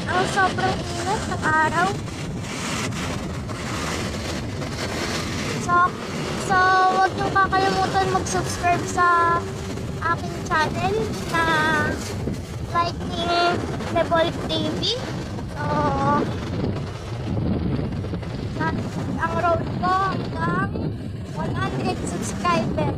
Ang sobrang init ng araw. So, so wag niyo kakalimutan mag-subscribe sa aking channel na Lightning Revolt TV. So, ang road ko hanggang 100 subscriber.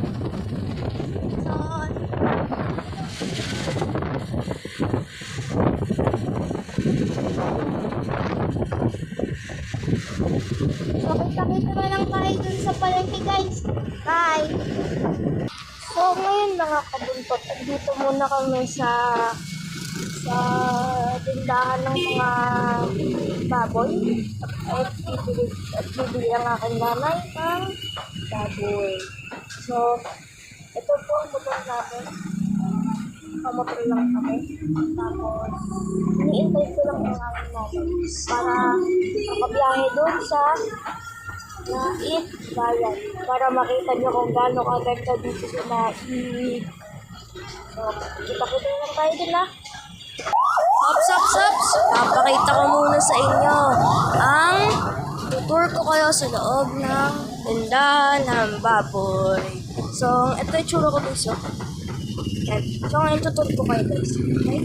So, kita-kita na lang tayo dun sa palengke, guys. Bye! So, ngayon mga kabuntot, dito muna kami sa tindahan ng mga baboy. At bibili ang aking nanay ng baboy. So, ito po ang motor natin. Kamotor lang kami. Tapos, iniintay ko lang ang aking nanay para makabiyahe doon sa Naik Bayan. Para makita nyo kung gaano kaganda dito sa Naik. So, kita-kita lang tayo din ha. Ops! Papakita ko muna sa inyo ang tour ko kayo sa loob ng tindahan ng baboy. So, ito yung tsura ko guys. Okay. So, ngayon tutur ko kayo guys. Okay?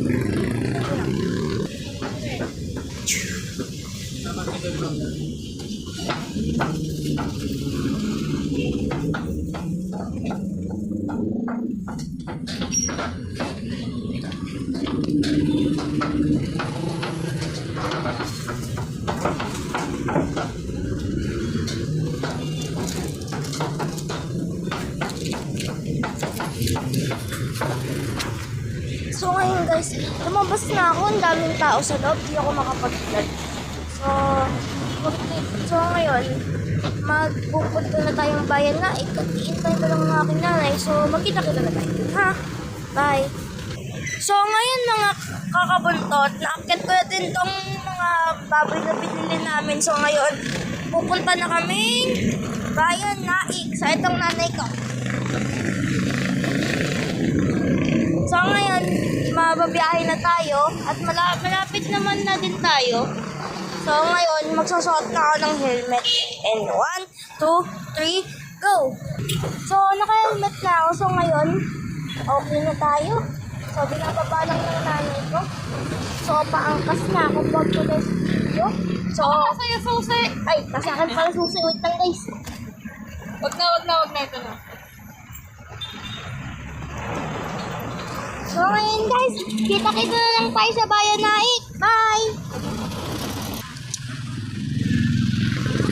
So ngayon guys, lumabas na ako, ang daming tao sa loob, di ako makapag-vlog. So ngayon, magpupunta na tayong bayan na, iintay ko lang ng aking nanay, so magkita-kita na tayo. Ha? Bye! So ngayon mga kakabuntot, naakit ko na din tong mga baboy na binili namin. So ngayon, pupunta na kaming bayan Naik sa itong nanay ko. So ngayon, mababiyahe na tayo at malapit naman na din tayo. So ngayon, magsusuot na ako ng helmet. And 1, 2, 3, go! So naka-helmet na ako. So ngayon, okay na tayo. So binababa lang ng nanay ko. So paangkas na ako pag today's video. So, Sa'yo susi! ay, kasi akin pala susi. Wait lang guys. Wag na, ito na. So ngayon guys, kita-kita na lang tayo sa bayan Naik. Bye!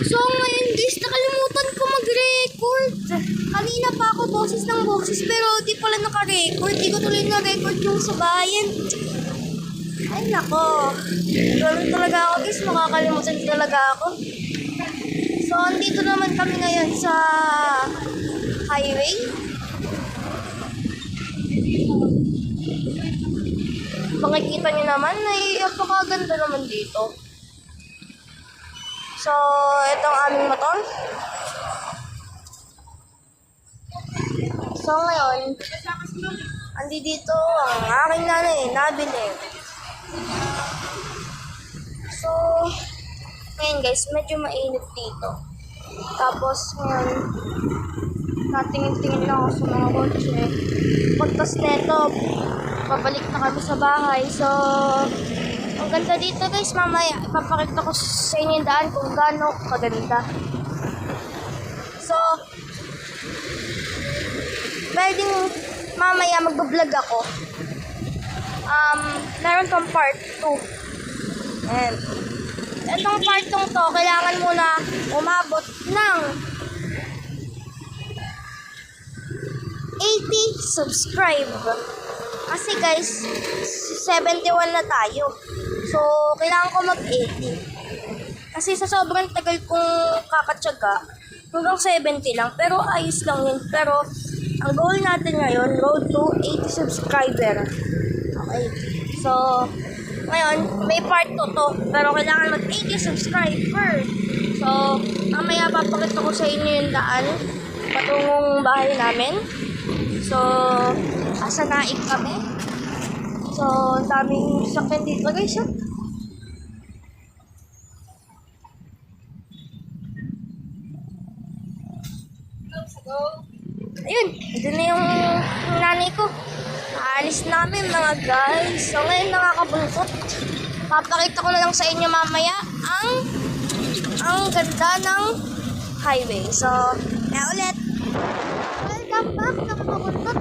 So ngayon guys, nakalimutan ko mag-record. Kanina pa ako boses ng boses pero di pala naka-record. Di ko tuloy na-record yung sa bayan. Ay nako. Ganun talaga ako guys, makakalimutan talaga ako. So andito naman kami ngayon sa highway. Makikita nyo naman, napakaganda naman dito. So, ito ang aming motor. So, ngayon, dito ang aking nanay, nabili. So, ngayon guys, medyo mainit dito. Tapos, ngayon, natingin-tingin lang ako sa mga kotse. Pagtas neto, pabalik na kami sa bahay. So, ang ganda dito guys, mamaya ipapakita ko sa inyo yung daan kung gaano kaganda. So, pwedeng mamaya magbablog ako. Meron pang part 2. And, itong part 2 to, kailangan muna umabot ng 80 subscribe. Kasi guys, 71 na tayo. So, kailangan ko mag-80. Kasi sa sobrang tagal kong kakatsaga, hanggang 70 lang. Pero ayos lang yun. Pero, ang goal natin ngayon, road to 80 subscriber. Okay. So, ngayon, may part 2 to. Pero kailangan mag-80 subscriber. So, mamaya papakita ko sa inyo yung daan patungong bahay namin. So, asa Naik kami. So, ang daming sakyan dito guys. Ito na yung nanay ko. Aalis na kami mga guys. So ngayon nakakabulkot. Papakita ko na lang sa inyo mamaya ang ganda ng highway. So, kaya ulit. Welcome back sa Kababuntot.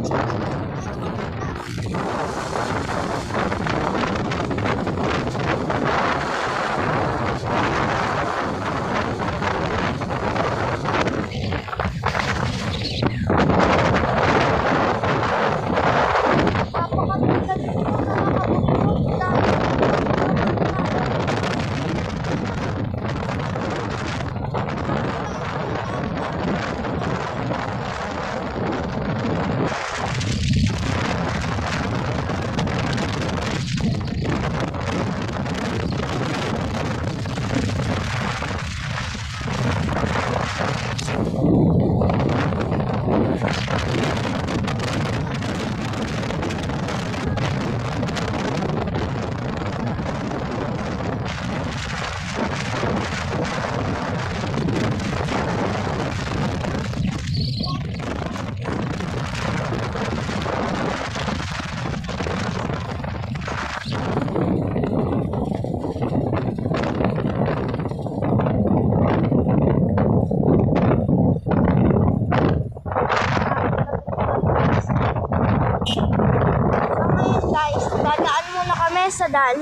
Guys, dadaan muna kami sa daan.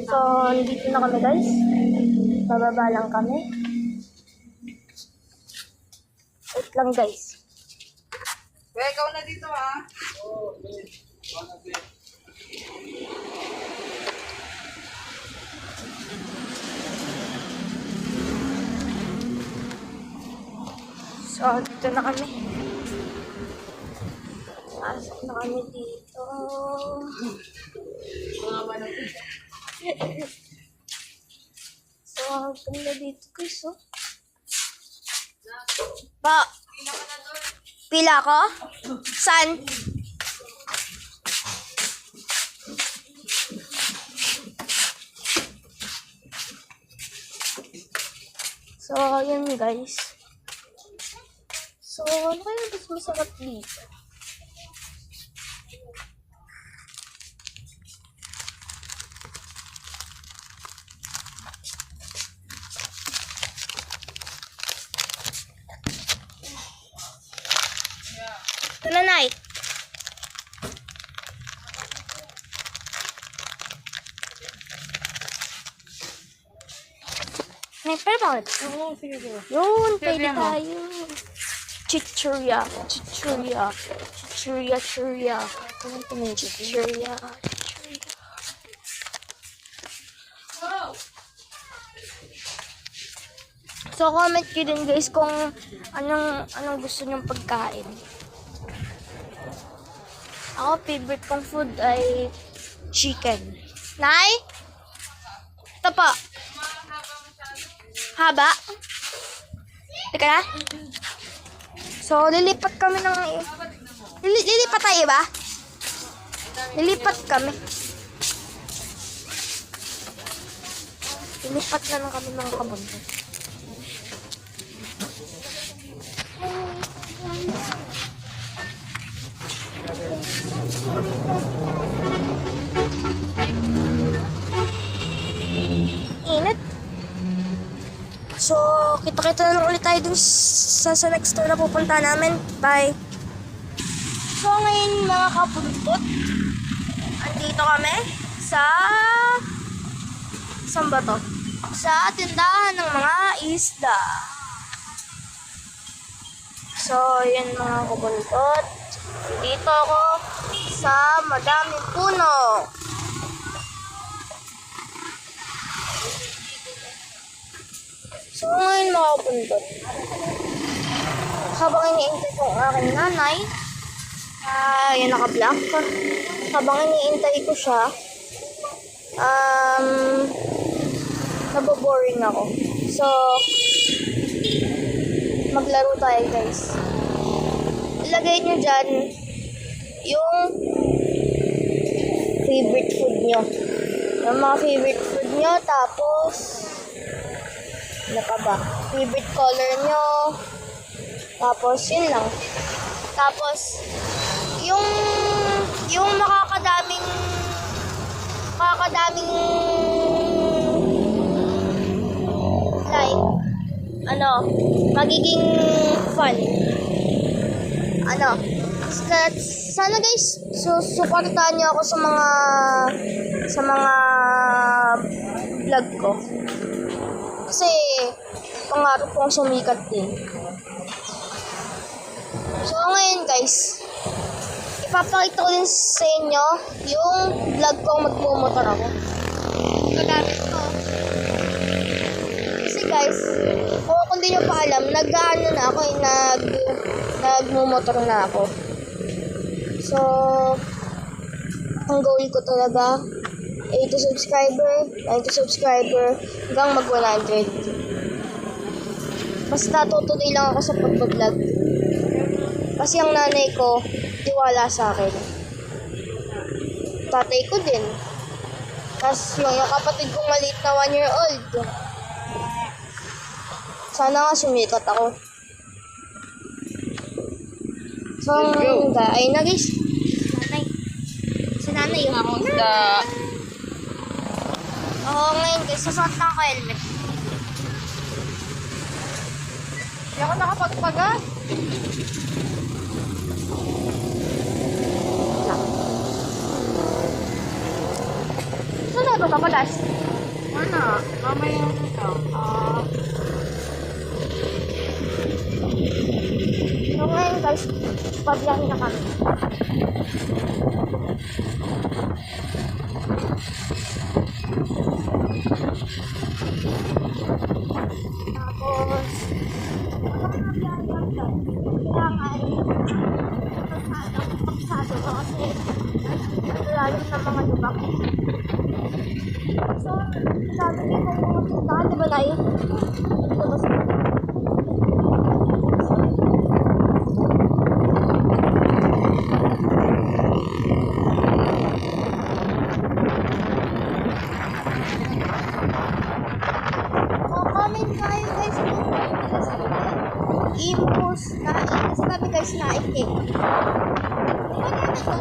So, dito na kami guys. Bababa lang kami. Wait lang guys. Kuya, ikaw na dito ha. So, dito na kami. Pasok na kami dito. So, ang ganda dito guys, oh. Pa! Pila ko? San? So, yun guys. So, ano kaya mas masarap dito? Ito na, Nay. Nay, pwede ba ulit? Oo, sige. Yun, pwede Sige mo. tayo. Chichuria. Chichuria. Chichuria. Chichuria. Chichuria. So, comment nyo din guys kung anong gusto nyong pagkain. Ako, favorite kong food ay chicken. Nay? Ito po. Haba? Teka na. So, lilipat kami ng... Lilipat tayo ba? Lilipat kami. Lilipat na lang kami ng Kababuntot. Init. So, kita-kita na lang ulit tayo dun sa next store na pupunta namin. Bye. So, ngayon mga kabuntot, andito kami sa... Saan ba to? Sa tindahan ng mga isda. So, yun mga kabuntot. Dito ako sa madaming puno. So, ngayon mga kabuntot, habang iniintay ko ang aking nanay, yan naka-black. Habang iniintay ko siya, naboboring ako. So, maglaro tayo guys. Ilagay nyo dyan yung favorite food nyo. Yung mga favorite food nyo, tapos, ano pa ba? Favorite color nyo, tapos, yun lang. Tapos, yung makakadaming like, magiging fun. Sana guys, supportahan niyo ako sa mga vlog ko. Kasi, pangarap kong sumikat din. So, ngayon guys, ipapakita ko din sa inyo yung vlog kong magmumotor ako. Gamit ko. Kasi guys, kung di nyo pa alam, nagmumotor na ako. So, ang goal ko talaga, 80 subscriber, 90 subscriber, hanggang mag 100. Basta tutuloy lang ako sa pag-vlog. Kasi ang nanay ko, tiwala sa akin. Tatay ko din. Tapos yung kapatid kong maliit na 1 year old. Sana nga sumikat ako. So, ayun na guys. Nanay. Si nanay yun. Akong isda. Oo, ngayon guys, sasuot na ako helmet. Hindi ako nakapagpagas. Saan na ito kapalas? Ano? Mamaya ito. So ngayon guys, pabiyahin na kami. Tapos, pagsado ko kasi lalim ng mga lubak. So, sabi ko kung pumunta, di ba na yun? Tapos, comment kayo guys kung impulse na kasi kami guys na i-cake. Di ba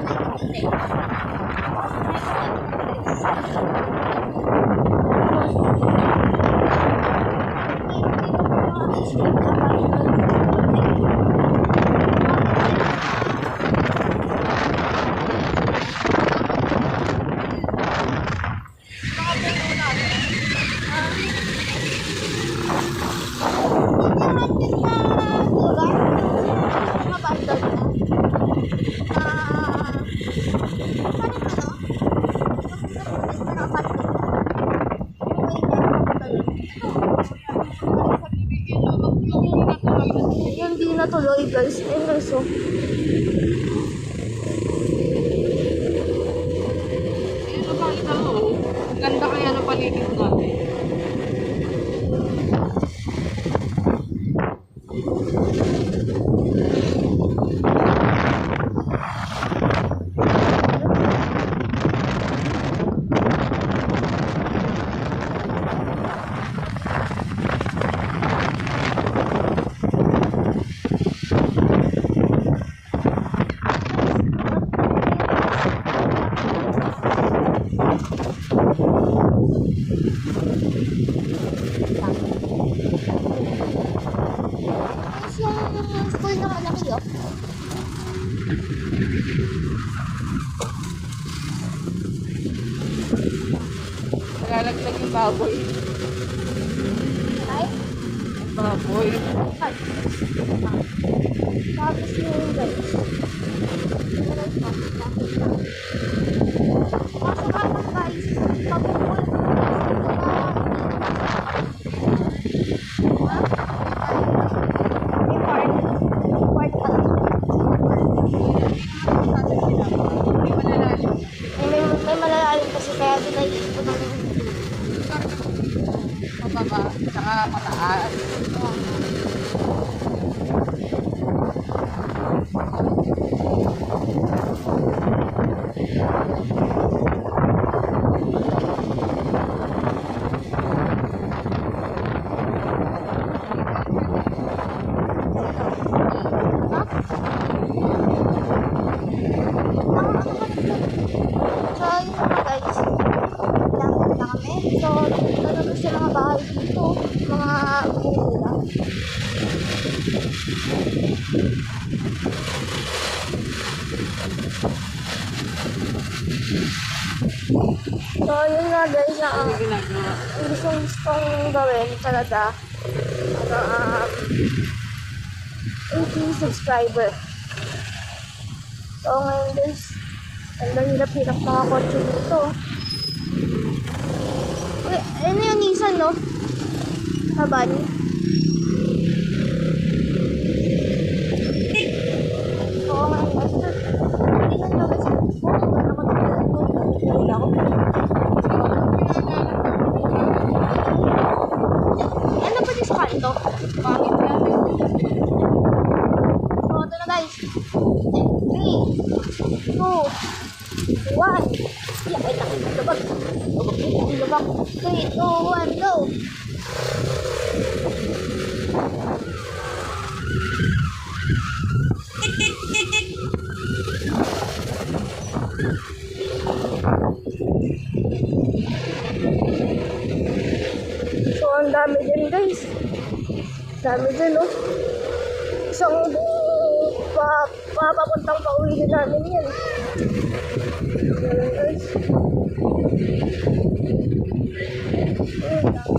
hindi natuloy guys. So, Ito pa kita mo. Ang ganda kaya ng paligid natin. tapos yung school na malaki oh. Nalalaglag yung baboy. Ay, Baboy. tapos yung guys. Pasok ako guys. Pagpupul. May malalalim kasi kaya doon naiipon namin. Mababa. Saka mataas. nila. So, yun nga guys, Ano ginagawa? ang gustong gawin talaga, 18 subscriber. So, ngayon guys, ang hirap-hirap mga kotse dito. Uy, ano yung Nissan, no? Haban. Oo nga, guys. Hindi nga guys. Ano pa din sa kanto? Bakit natin? So, ito na guys. 3, 2, 1. Yeah, ay, labag. Labag. 3, 2, 1, go! So, ang dami din guys. Dami din, no? Isang papapuntang pauwi din namin yan. Ayan, guys. Ayan lang.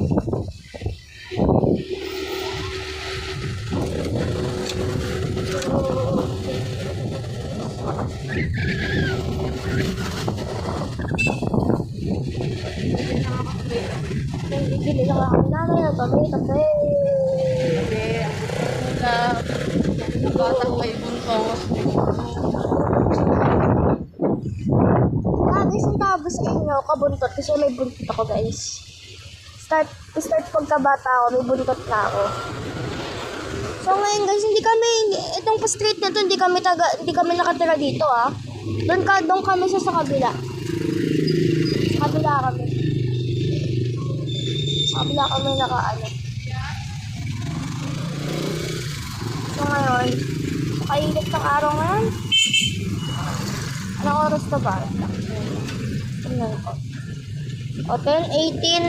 Bibili lang ako nanay na tabi. Kasi, na batang may buntos. Guys, ang tawag sa inyo, kabuntot. Kasi may buntot ako, guys. Start pagkabata ako, may buntot na ako. So, ngayon, guys, itong pa-street na to, hindi kami nakatira dito, ah. Doon kami sa kabila. Sa kabila kami. Sa kabila kami nakaano. So, ngayon, kainit ng araw ngayon. Anong oras na ba? Tingnan ko. O, 10:18.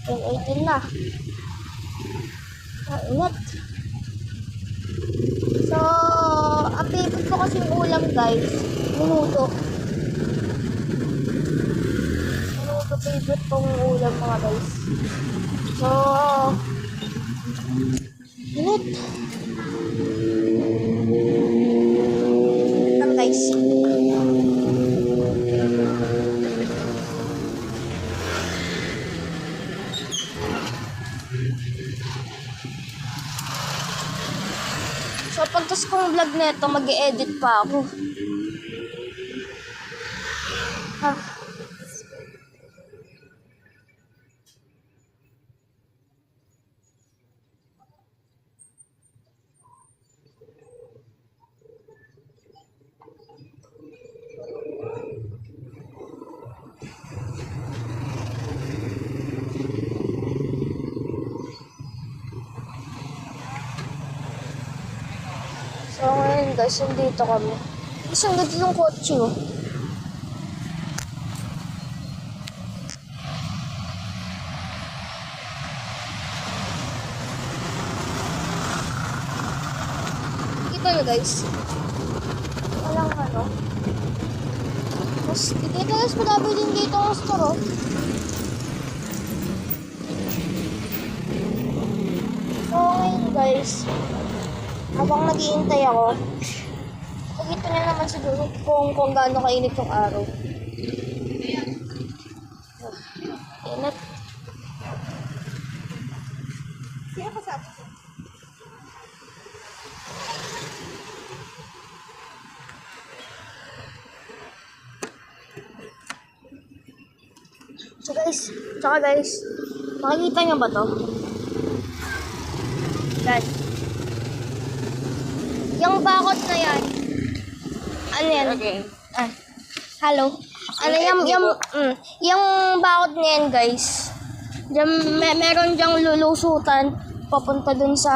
10:18 na. Init. So, ang favorite ko kasing ulam, guys. Minuto. Minuto favorite kong ulam, mga guys. So, init. Lang, guys. So, pagtas kong vlog neto, mag-e-edit pa ako. Ha? So, ngayon guys, nandito kami. Isang ganda ng kotse, oh. Kita nyo, guys. Walang ano. Mas, dito guys, madami din dito ang store, oh. So, ngayon guys, habang naghihintay ako, pagkita niya naman siguro kung gaano kainit yung araw. Init. Sino ka sabi? So guys, makikita niyo ba to? Yan. Yung bakot na yan. Ano yan? Okay. Hello. Ano yung bakot na yan, guys. Meron diyang lulusutan papunta dun sa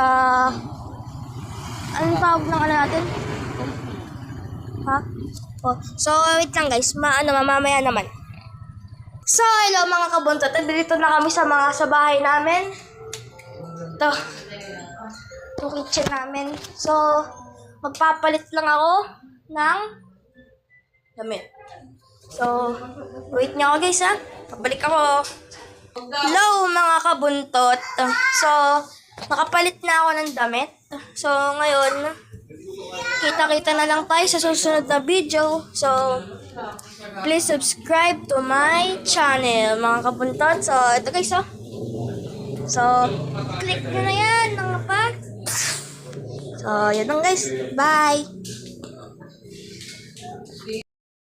anong tawag ng ano natin? Ha? Oh. So, wait lang guys. Mamaya naman. So, hello mga kabuntot. Dito na kami sa bahay namin. Ito. Ito kitchen namin. So, magpapalit lang ako ng damit. So, wait nyo ako guys ha. Pabalik ako. Hello mga kabuntot. So, nakapalit na ako ng damit. So, ngayon, kita-kita na lang tayo sa susunod na video. So, please subscribe to my channel, mga kabuntot. So, ito guys, oh. So, click nyo na yan, mga pa. So, yun lang guys. Bye!